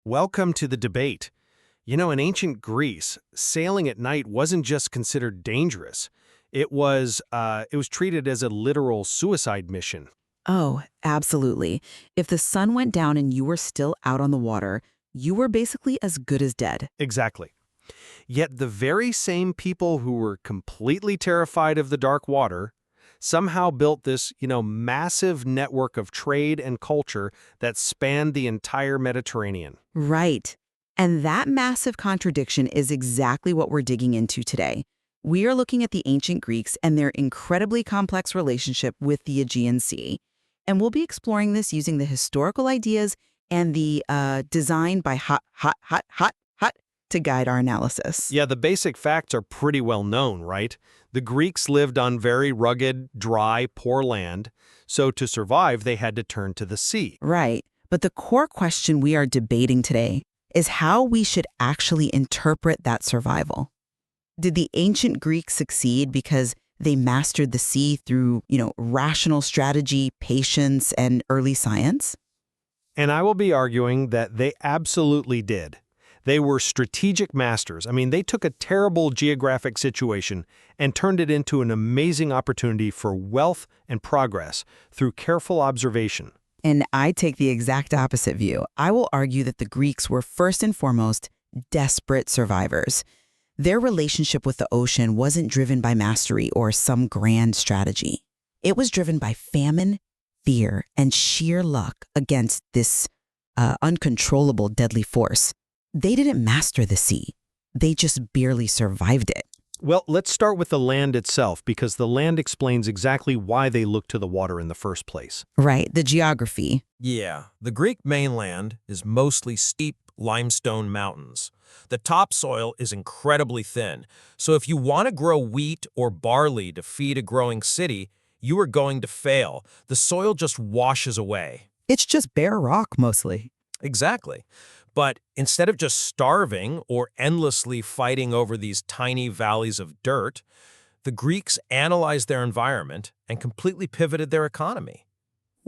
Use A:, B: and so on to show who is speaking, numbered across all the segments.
A: Welcome to the debate. In ancient Greece, sailing at night wasn't just considered dangerous. It was treated as a literal suicide mission.
B: Oh, absolutely. If the sun went down and you were still out on the water, you were basically as good as dead.
A: Exactly. Yet the very same people who were completely terrified of the dark water somehow built this, massive network of trade and culture that spanned the entire Mediterranean.
B: Right. And that massive contradiction is exactly what we're digging into today. We are looking at the ancient Greeks and their incredibly complex relationship with the Aegean Sea. And we'll be exploring this using the historical ideas and the design by hot to guide our analysis.
A: Yeah, the basic facts are pretty well known, right? The Greeks lived on very rugged, dry, poor land, so to survive they had to turn to the sea.
B: Right. But the core question we are debating today is how we should actually interpret that survival. Did the ancient Greeks succeed because they mastered the sea through, rational strategy, patience, and early science?
A: And I will be arguing that they absolutely did. They were strategic masters. They took a terrible geographic situation and turned it into an amazing opportunity for wealth and progress through careful observation.
B: And I take the exact opposite view. I will argue that the Greeks were first and foremost desperate survivors. Their relationship with the ocean wasn't driven by mastery or some grand strategy. It was driven by famine, fear, and sheer luck against this uncontrollable deadly force. They didn't master the sea. They just barely survived it.
A: Well, let's start with the land itself, because the land explains exactly why they looked to the water in the first place.
B: Right, the geography.
C: Yeah, the Greek mainland is mostly steep limestone mountains. The topsoil is incredibly thin, so if you want to grow wheat or barley to feed a growing city, you are going to fail. The soil just washes away.
B: It's just bare rock mostly.
C: Exactly. But instead of just starving or endlessly fighting over these tiny valleys of dirt, the Greeks analyzed their environment and completely pivoted their economy.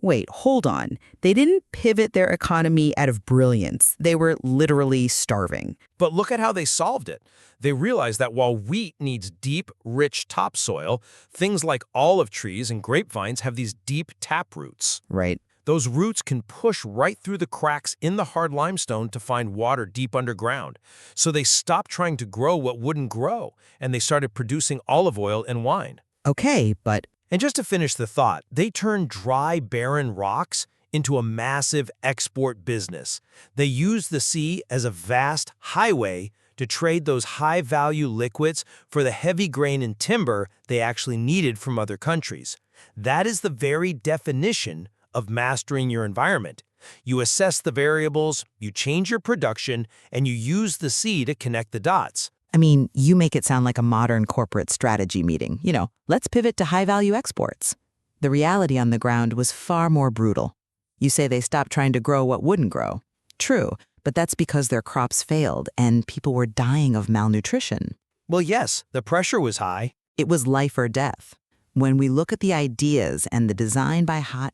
B: Wait, hold on. They didn't pivot their economy out of brilliance. They were literally starving.
C: But look at how they solved it. They realized that while wheat needs deep, rich topsoil, things like olive trees and grapevines have these deep tap roots.
B: Right.
C: Those roots can push right through the cracks in the hard limestone to find water deep underground. So they stopped trying to grow what wouldn't grow, and they started producing olive oil and wine.
B: Okay, but
C: And just to finish the thought, they turned dry, barren rocks into a massive export business. They used the sea as a vast highway to trade those high-value liquids for the heavy grain and timber they actually needed from other countries. That is the very definition of mastering your environment. You assess the variables, you change your production, and you use the sea to connect the dots.
B: you make it sound like a modern corporate strategy meeting. Let's pivot to high-value exports. The reality on the ground was far more brutal. You say they stopped trying to grow what wouldn't grow. True, but that's because their crops failed and people were dying of malnutrition.
C: Well, yes, the pressure was high.
B: It was life or death. When we look at the ideas and the design by hot,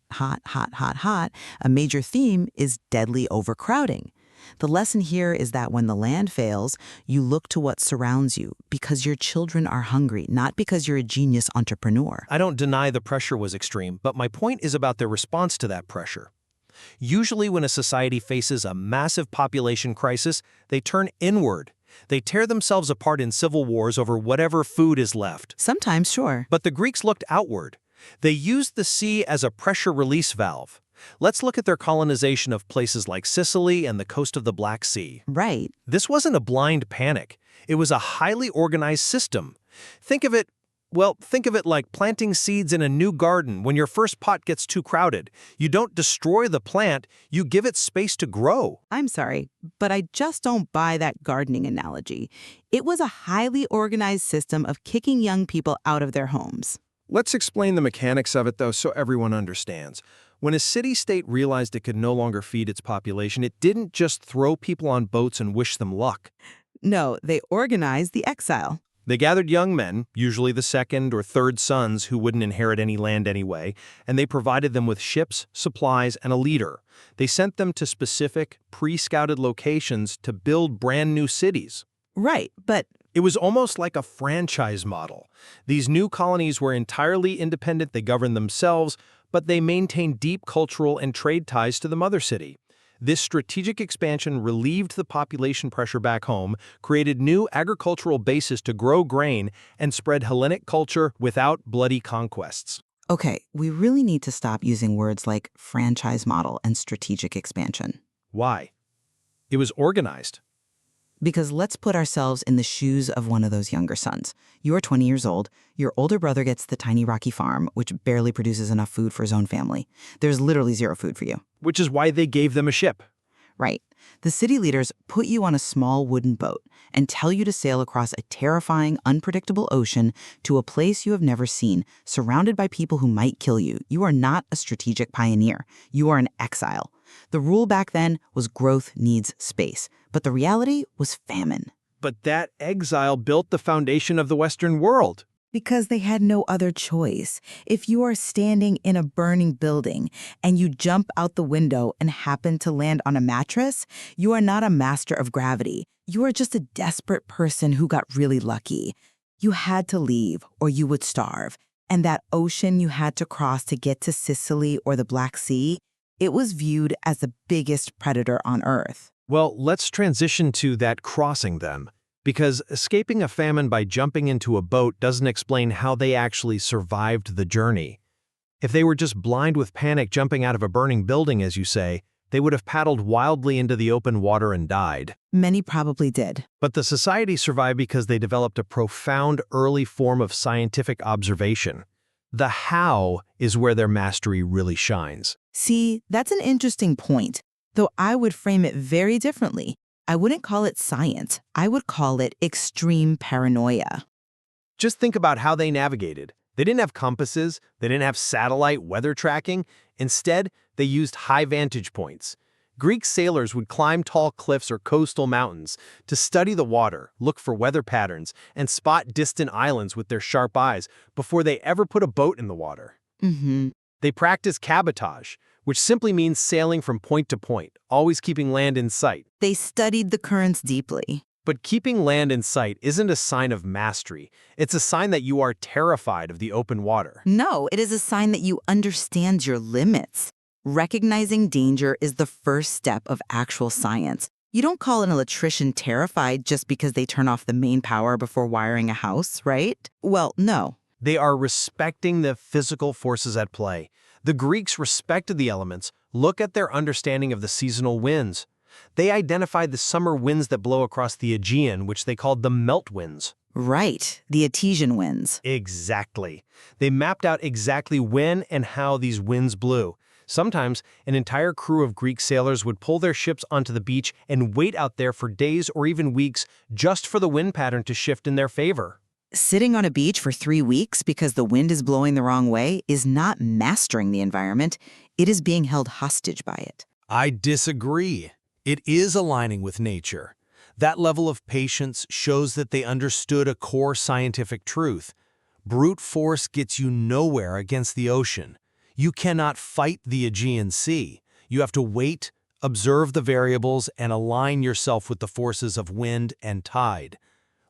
B: a major theme is deadly overcrowding. The lesson here is that when the land fails, you look to what surrounds you because your children are hungry, not because you're a genius entrepreneur.
C: I don't deny the pressure was extreme, but my point is about their response to that pressure. Usually when a society faces a massive population crisis, they turn inward. They tear themselves apart in civil wars over whatever food is left.
B: Sometimes, sure.
C: But the Greeks looked outward. They used the sea as a pressure release valve. Let's look at their colonization of places like Sicily and the coast of the Black Sea.
B: Right.
C: This wasn't a blind panic. It was a highly organized system. Think of it like planting seeds in a new garden when your first pot gets too crowded. You don't destroy the plant, you give it space to grow.
B: I'm sorry, but I just don't buy that gardening analogy. It was a highly organized system of kicking young people out of their homes.
D: Let's explain the mechanics of it, though, so everyone understands. When a city-state realized it could no longer feed its population, it didn't just throw people on boats and wish them luck.
B: No, they organized the exile.
D: They gathered young men, usually the second or third sons who wouldn't inherit any land anyway, and they provided them with ships, supplies, and a leader. They sent them to specific, pre-scouted locations to build brand new cities.
B: Right, but
D: It was almost like a franchise model. These new colonies were entirely independent, they governed themselves, but they maintained deep cultural and trade ties to the mother city. This strategic expansion relieved the population pressure back home, created new agricultural bases to grow grain, and spread Hellenic culture without bloody conquests.
B: okay, we really need to stop using words like franchise model and strategic expansion.
D: Why? It was organized.
B: Because let's put ourselves in the shoes of one of those younger sons. You're 20 years old. Your older brother gets the tiny rocky farm, which barely produces enough food for his own family. There's literally zero food for you.
D: Which is why they gave them a ship.
B: Right. The city leaders put you on a small wooden boat and tell you to sail across a terrifying, unpredictable ocean to a place you have never seen, surrounded by people who might kill you. You are not a strategic pioneer. You are an exile. The rule back then was growth needs space, but the reality was famine.
D: But that exile built the foundation of the Western world.
B: Because they had no other choice. If you are standing in a burning building and you jump out the window and happen to land on a mattress, you are not a master of gravity. You are just a desperate person who got really lucky. You had to leave or you would starve. And that ocean you had to cross to get to Sicily or the Black Sea, it was viewed as the biggest predator on Earth.
D: Well, let's transition to that crossing then. Because escaping a famine by jumping into a boat doesn't explain how they actually survived the journey. If they were just blind with panic jumping out of a burning building, as you say, they would have paddled wildly into the open water and died.
B: Many probably did.
D: But the society survived because they developed a profound early form of scientific observation. The how is where their mastery really shines.
B: See, that's an interesting point, though I would frame it very differently. I wouldn't call it science. I would call it extreme paranoia.
D: Just think about how they navigated. They didn't have compasses, they didn't have satellite weather tracking. Instead, they used high vantage points. Greek sailors would climb tall cliffs or coastal mountains to study the water, look for weather patterns, and spot distant islands with their sharp eyes before they ever put a boat in the water. They practiced cabotage, which simply means sailing from point to point, always keeping land in sight.
B: They studied the currents deeply.
D: But keeping land in sight isn't a sign of mastery. It's a sign that you are terrified of the open water.
B: No, it is a sign that you understand your limits. Recognizing danger is the first step of actual science. You don't call an electrician terrified just because they turn off the main power before wiring a house, right? Well, no.
D: They are respecting the physical forces at play. The Greeks respected the elements. Look at their understanding of the seasonal winds. They identified the summer winds that blow across the Aegean, which they called the melt winds.
B: Right, the Aegean winds.
D: Exactly. They mapped out exactly when and how these winds blew. Sometimes, an entire crew of Greek sailors would pull their ships onto the beach and wait out there for days or even weeks just for the wind pattern to shift in their favor.
B: Sitting on a beach for 3 weeks because the wind is blowing the wrong way is not mastering the environment. It is being held hostage by it.
C: I disagree. It is aligning with nature. That level of patience shows that they understood a core scientific truth. Brute force gets you nowhere against the ocean. You cannot fight the Aegean Sea. You have to wait, observe the variables, and align yourself with the forces of wind and tide.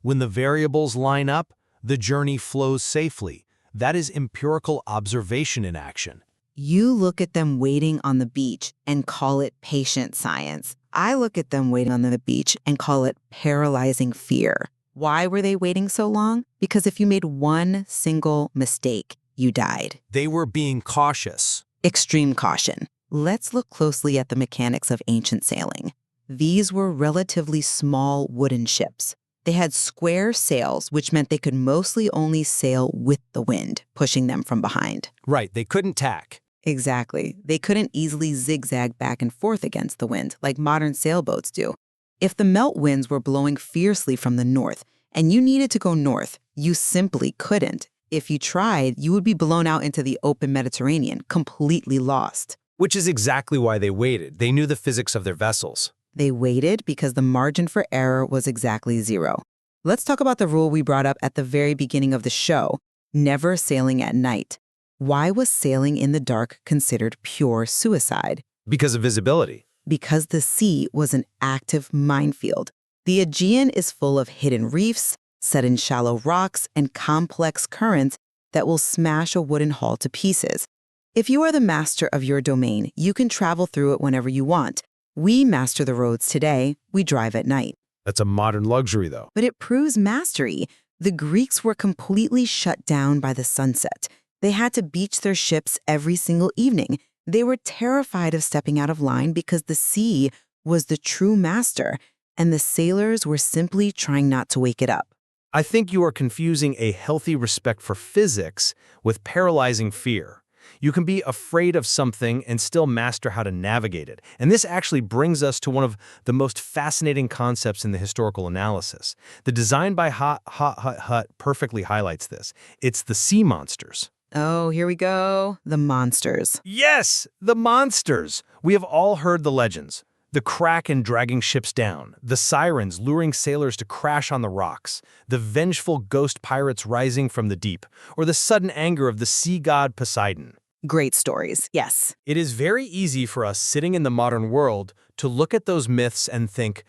C: When the variables line up, the journey flows safely. That is empirical observation in action.
B: You look at them waiting on the beach and call it patient science. I look at them waiting on the beach and call it paralyzing fear. Why were they waiting so long? Because if you made one single mistake, you died.
C: They were being cautious.
B: Extreme caution. Let's look closely at the mechanics of ancient sailing. These were relatively small wooden ships. They had square sails, which meant they could mostly only sail with the wind, pushing them from behind.
C: Right, they couldn't tack.
B: Exactly. They couldn't easily zigzag back and forth against the wind like modern sailboats do. If the melt winds were blowing fiercely from the north and you needed to go north, you simply couldn't. If you tried, you would be blown out into the open Mediterranean, completely lost.
C: Which is exactly why they waited. They knew the physics of their vessels.
B: They waited because the margin for error was exactly zero. Let's talk about the rule we brought up at the very beginning of the show, never sailing at night. Why was sailing in the dark considered pure suicide?
C: Because of visibility.
B: Because the sea was an active minefield. The Aegean is full of hidden reefs, set in shallow rocks, and complex currents that will smash a wooden hull to pieces. If you are the master of your domain, you can travel through it whenever you want. We master the roads today, we drive at night.
C: That's a modern luxury, though.
B: But it proves mastery. The Greeks were completely shut down by the sunset. They had to beach their ships every single evening. They were terrified of stepping out of line because the sea was the true master, and the sailors were simply trying not to wake it up.
C: I think you are confusing a healthy respect for physics with paralyzing fear. You can be afraid of something and still master how to navigate it. And this actually brings us to one of the most fascinating concepts in the historical analysis. The design by Hut perfectly highlights this. It's the sea monsters.
B: Oh, here we go. The monsters.
C: Yes, the monsters. We have all heard the legends. The Kraken dragging ships down, the sirens luring sailors to crash on the rocks, the vengeful ghost pirates rising from the deep, or the sudden anger of the sea god Poseidon.
B: Great stories, yes.
C: It is very easy for us sitting in the modern world to look at those myths and think,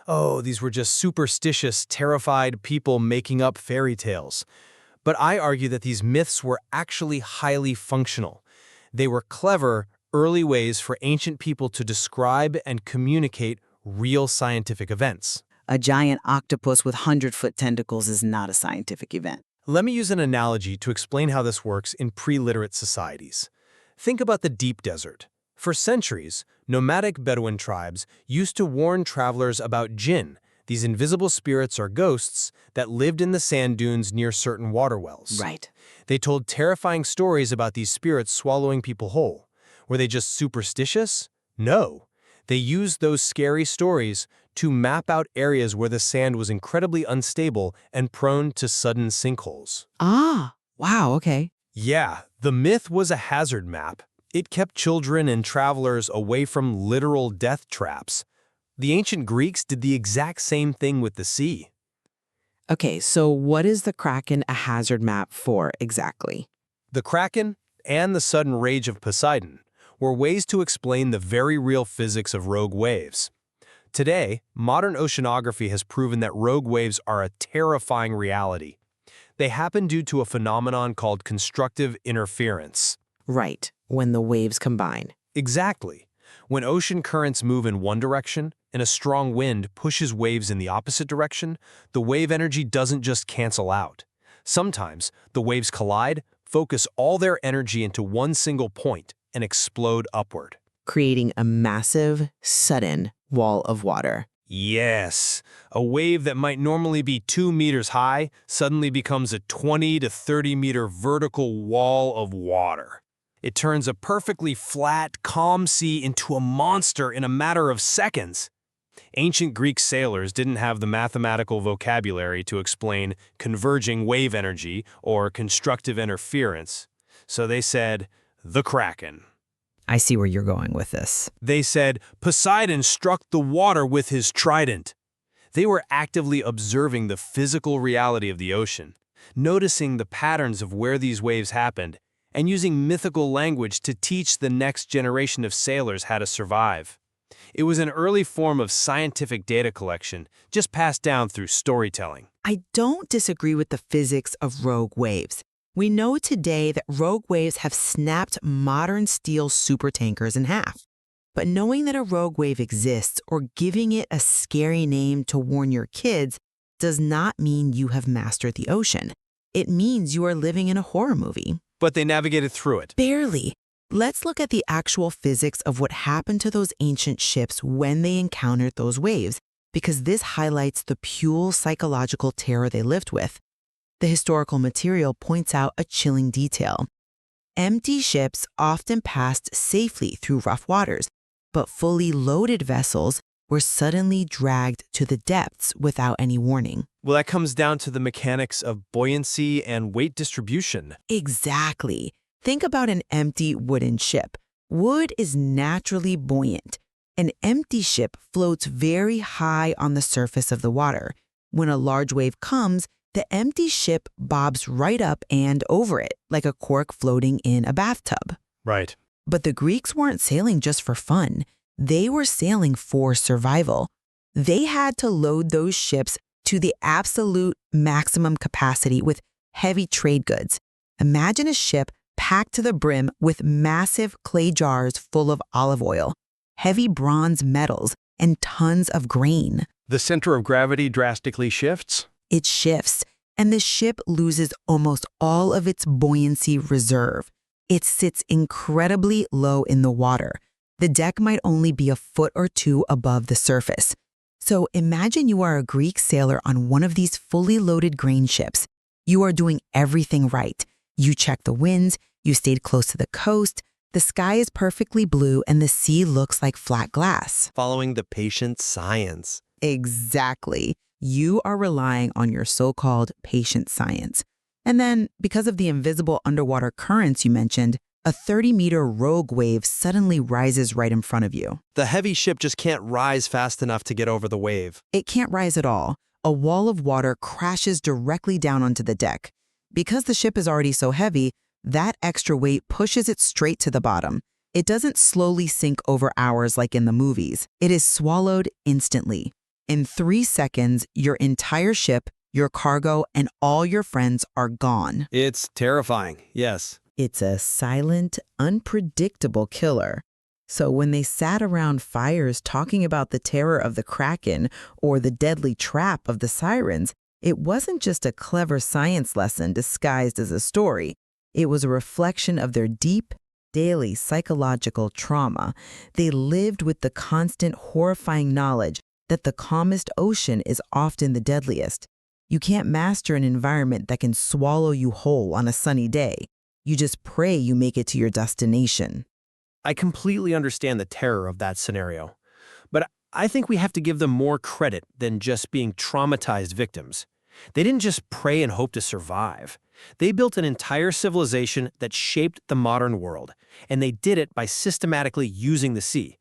C: oh, these were just superstitious, terrified people making up fairy tales. But I argue that these myths were actually highly functional. They were clever, early ways for ancient people to describe and communicate real scientific events.
B: A giant octopus with 100-foot tentacles is not a scientific event.
C: Let me use an analogy to explain how this works in pre-literate societies. Think about the deep desert. For centuries, nomadic Bedouin tribes used to warn travelers about jinn, these invisible spirits or ghosts that lived in the sand dunes near certain water wells.
B: Right.
C: They told terrifying stories about these spirits swallowing people whole. Were they just superstitious? No. They used those scary stories to map out areas where the sand was incredibly unstable and prone to sudden sinkholes.
B: Ah, wow, okay.
C: Yeah, the myth was a hazard map. It kept children and travelers away from literal death traps. The ancient Greeks did the exact same thing with the sea.
B: Okay, so what is the Kraken a hazard map for exactly?
C: The Kraken and the sudden rage of Poseidon were ways to explain the very real physics of rogue waves. Today, modern oceanography has proven that rogue waves are a terrifying reality. They happen due to a phenomenon called constructive interference.
B: Right, when the waves combine.
C: Exactly. When ocean currents move in one direction and a strong wind pushes waves in the opposite direction, the wave energy doesn't just cancel out. Sometimes, the waves collide, focus all their energy into one single point, and explode upward.
B: Creating a massive, sudden wall of water.
C: Yes, a wave that might normally be 2 meters high suddenly becomes a 20 to 30 meter vertical wall of water. It turns a perfectly flat, calm sea into a monster in a matter of seconds. Ancient Greek sailors didn't have the mathematical vocabulary to explain converging wave energy or constructive interference, so they said, the Kraken.
B: I see where you're going with this.
C: They said, Poseidon struck the water with his trident. They were actively observing the physical reality of the ocean, noticing the patterns of where these waves happened, and using mythical language to teach the next generation of sailors how to survive. It was an early form of scientific data collection, just passed down through storytelling.
B: I don't disagree with the physics of rogue waves. We know today that rogue waves have snapped modern steel supertankers in half. But knowing that a rogue wave exists or giving it a scary name to warn your kids does not mean you have mastered the ocean. It means you are living in a horror movie.
C: But they navigated through it.
B: Barely. Let's look at the actual physics of what happened to those ancient ships when they encountered those waves, because this highlights the pure psychological terror they lived with. The historical material points out a chilling detail. Empty ships often passed safely through rough waters, but fully loaded vessels were suddenly dragged to the depths without any warning.
C: Well, that comes down to the mechanics of buoyancy and weight distribution.
B: Exactly. Think about an empty wooden ship. Wood is naturally buoyant. An empty ship floats very high on the surface of the water. When a large wave comes, the empty ship bobs right up and over it, like a cork floating in a bathtub.
A: Right.
B: But the Greeks weren't sailing just for fun. They were sailing for survival. They had to load those ships to the absolute maximum capacity with heavy trade goods. Imagine a ship packed to the brim with massive clay jars full of olive oil, heavy bronze metals, and tons of grain.
A: The center of gravity drastically shifts?
B: It shifts, and the ship loses almost all of its buoyancy reserve. It sits incredibly low in the water. The deck might only be a foot or two above the surface. So imagine you are a Greek sailor on one of these fully loaded grain ships. You are doing everything right. You check the winds, you stayed close to the coast, the sky is perfectly blue, and the sea looks like flat glass.
D: Following the patient science.
B: Exactly. You are relying on your so-called patient science. And then, because of the invisible underwater currents you mentioned, a 30-meter rogue wave suddenly rises right in front of you.
D: The heavy ship just can't rise fast enough to get over the wave.
B: It can't rise at all. A wall of water crashes directly down onto the deck. Because the ship is already so heavy, that extra weight pushes it straight to the bottom. It doesn't slowly sink over hours like in the movies. It is swallowed instantly. In 3 seconds, your entire ship, your cargo, and all your friends are gone.
D: It's terrifying, yes.
B: It's a silent, unpredictable killer. So when they sat around fires talking about the terror of the Kraken or the deadly trap of the sirens, it wasn't just a clever science lesson disguised as a story. It was a reflection of their deep, daily psychological trauma. They lived with the constant, horrifying knowledge that the calmest ocean is often the deadliest. You can't master an environment that can swallow you whole on a sunny day. You just pray you make it to your destination.
D: I completely understand the terror of that scenario. But I think we have to give them more credit than just being traumatized victims. They didn't just pray and hope to survive. They built an entire civilization that shaped the modern world, and they did it by systematically using the sea.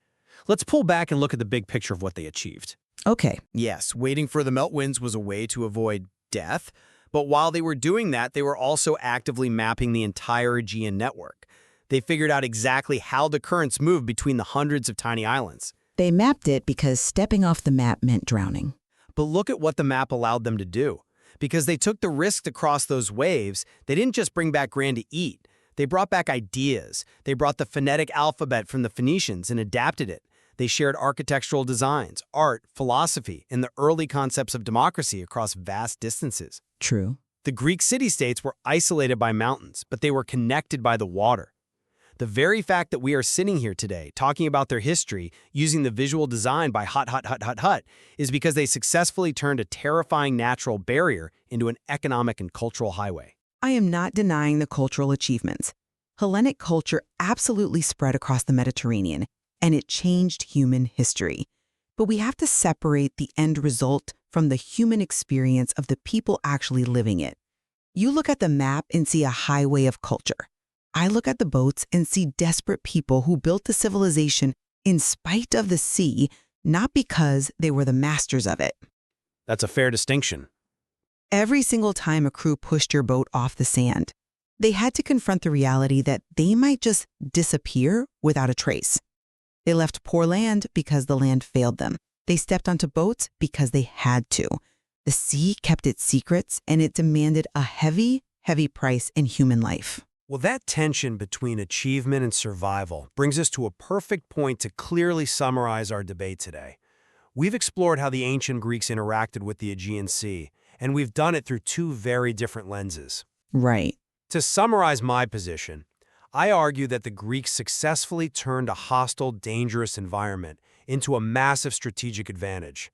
D: Let's pull back and look at the big picture of what they achieved.
B: Okay.
E: Yes, waiting for the meltwinds was a way to avoid death, but while they were doing that, they were also actively mapping the entire Aegean network. They figured out exactly how the currents moved between the hundreds of tiny islands.
B: They mapped it because stepping off the map meant drowning.
E: But look at what the map allowed them to do. Because they took the risk to cross those waves, they didn't just bring back grain to eat. They brought back ideas. They brought the phonetic alphabet from the Phoenicians and adapted it. They shared architectural designs, art, philosophy, and the early concepts of democracy across vast distances.
B: True.
E: The Greek city-states were isolated by mountains, but they were connected by the water. The very fact that we are sitting here today talking about their history using the visual design by hut is because they successfully turned a terrifying natural barrier into an economic and cultural highway.
B: I am not denying the cultural achievements. Hellenic culture absolutely spread across the Mediterranean, and it changed human history. But we have to separate the end result from the human experience of the people actually living it. You look at the map and see a highway of culture. I look at the boats and see desperate people who built the civilization in spite of the sea, not because they were the masters of it.
E: That's a fair distinction.
B: Every single time a crew pushed your boat off the sand, they had to confront the reality that they might just disappear without a trace. They left poor land because the land failed them. They stepped onto boats because they had to. The sea kept its secrets, and it demanded a heavy, heavy price in human life.
C: Well, that tension between achievement and survival brings us to a perfect point to clearly summarize our debate today. We've explored how the ancient Greeks interacted with the Aegean Sea, and we've done it through two very different lenses.
B: Right.
C: To summarize my position, I argue that the Greeks successfully turned a hostile, dangerous environment into a massive strategic advantage.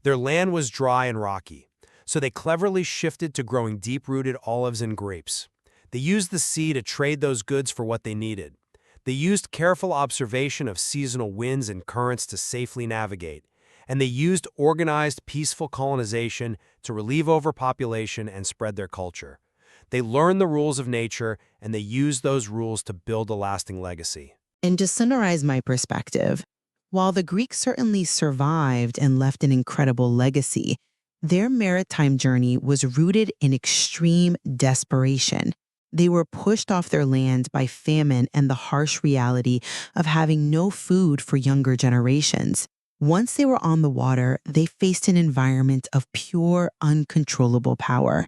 C: Their land was dry and rocky, so they cleverly shifted to growing deep-rooted olives and grapes. They used the sea to trade those goods for what they needed. They used careful observation of seasonal winds and currents to safely navigate. And they used organized, peaceful colonization to relieve overpopulation and spread their culture. They learned the rules of nature, and they used those rules to build a lasting legacy.
B: And to summarize my perspective, while the Greeks certainly survived and left an incredible legacy, Their maritime journey was rooted in extreme desperation. They were pushed off their land by famine and the harsh reality of having no food for younger generations. Once they were on the water, they faced an environment of pure, uncontrollable power.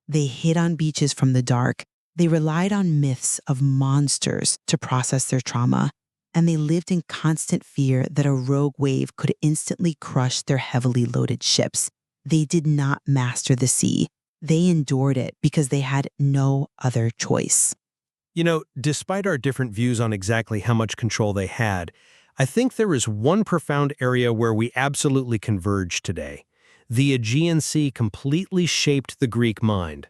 B: They hid on beaches from the dark. They relied on myths of monsters to process their trauma. And they lived in constant fear that a rogue wave could instantly crush their heavily loaded ships. They did not master the sea. They endured it because they had no other choice.
A: You know, despite our different views on exactly how much control they had, I think there is one profound area where we absolutely converge today. The Aegean Sea completely shaped the Greek mind.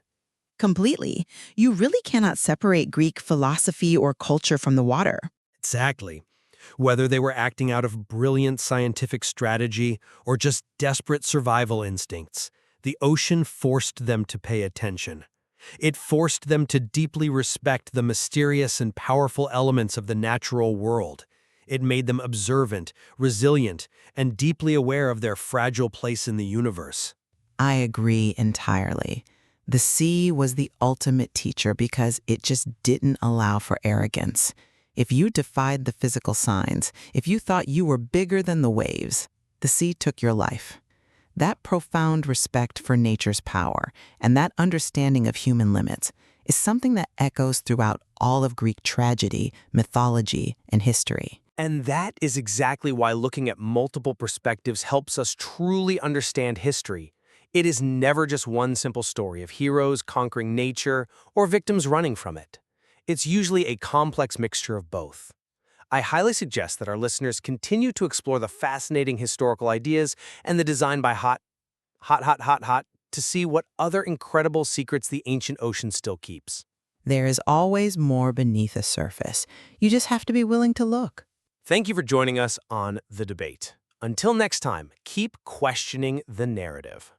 B: Completely. You really cannot separate Greek philosophy or culture from the water.
A: Exactly. Whether they were acting out of brilliant scientific strategy or just desperate survival instincts, the ocean forced them to pay attention. It forced them to deeply respect the mysterious and powerful elements of the natural world. It made them observant, resilient, and deeply aware of their fragile place in the universe.
B: I agree entirely. The sea was the ultimate teacher because it just didn't allow for arrogance. If you defied the physical signs, if you thought you were bigger than the waves, the sea took your life. That profound respect for nature's power and that understanding of human limits is something that echoes throughout all of Greek tragedy, mythology, and history.
C: And that is exactly why looking at multiple perspectives helps us truly understand history. It is never just one simple story of heroes conquering nature or victims running from it. It's usually a complex mixture of both. I highly suggest that our listeners continue to explore the fascinating historical ideas and the design by hot to see what other incredible secrets the ancient ocean still keeps.
B: There is always more beneath the surface. You just have to be willing to look.
C: Thank you for joining us on The Debate. Until next time, keep questioning the narrative.